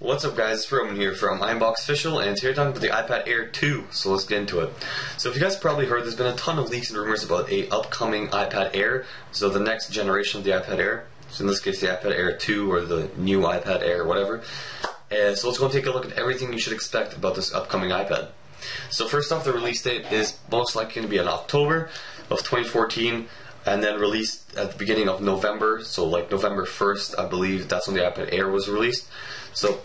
What's up guys, it's Roman here from iUnboxOfficial, and today we're talking about the iPad Air 2, so let's get into it. So if you guys probably heard, there's been a ton of leaks and rumors about a upcoming iPad Air, so the next generation of the iPad Air, so in this case the iPad Air 2 or the new iPad Air, whatever. So let's go and take a look at everything you should expect about this upcoming iPad. So first off, the release date is most likely going to be in October of 2014, and then released at the beginning of November, so like November 1st, I believe that's when the iPad Air was released. So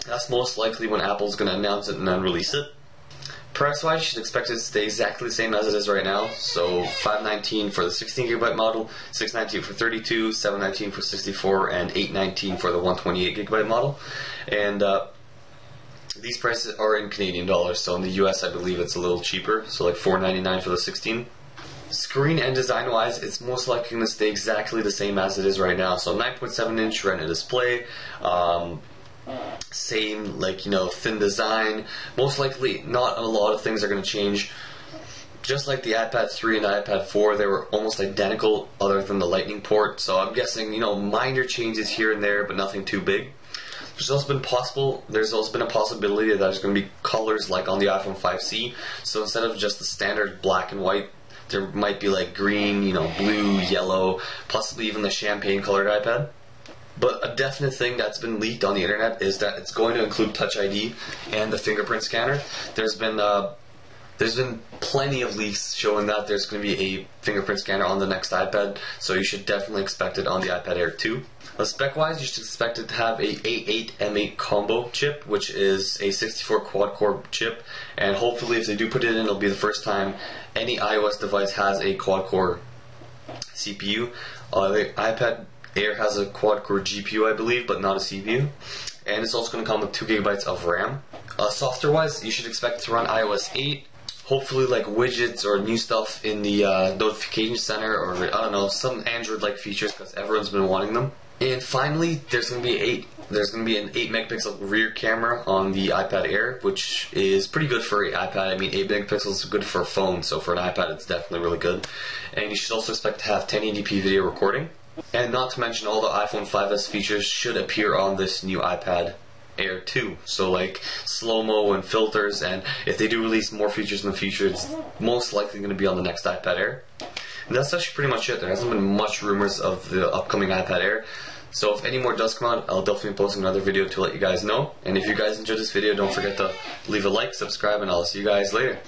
that's most likely when Apple's going to announce it and then release it. Price-wise, you should expect it to stay exactly the same as it is right now. So $519 for the 16GB model, $619 for 32, $719 for 64, and $819 for the 128GB model. And these prices are in Canadian dollars, so in the US I believe it's a little cheaper, so like $499 for the 16. Screen and design wise, it's most likely going to stay exactly the same as it is right now. So 9.7 inch Retina display, same thin design. Most likely not a lot of things are going to change. Just like the iPad 3 and the iPad 4, they were almost identical other than the Lightning port. So I'm guessing minor changes here and there, but nothing too big. There's also been a possibility that there's going to be colors like on the iPhone 5C. So instead of just the standard black and white, there might be like green, blue, yellow, possibly even the champagne colored iPad. But a definite thing that's been leaked on the internet is that it's going to include Touch ID and the fingerprint scanner. There's been plenty of leaks showing that there's going to be a fingerprint scanner on the next iPad, so you should definitely expect it on the iPad Air 2. Spec-wise, you should expect it to have a A8 M8 combo chip, which is a 64 quad-core chip, and hopefully if they do put it in, it'll be the first time any iOS device has a quad-core CPU. The iPad Air has a quad-core GPU, I believe, but not a CPU. And it's also going to come with 2GB of RAM. Software-wise, you should expect it to run iOS 8. Hopefully like widgets or new stuff in the notification center, or I don't know, some Android-like features because everyone's been wanting them. And finally, there's going to be an 8 megapixel rear camera on the iPad Air, which is pretty good for an iPad. I mean, 8 megapixels is good for a phone, so for an iPad it's definitely really good. And you should also expect to have 1080p video recording. And not to mention, all the iPhone 5s features should appear on this new iPad Air 2. So like slow-mo and filters, and if they do release more features in the future, it's most likely going to be on the next iPad Air. And that's actually pretty much it. There hasn't been much rumors of the upcoming iPad Air. So if any more does come out, I'll definitely post another video to let you guys know. And if you guys enjoyed this video, don't forget to leave a like, subscribe, and I'll see you guys later.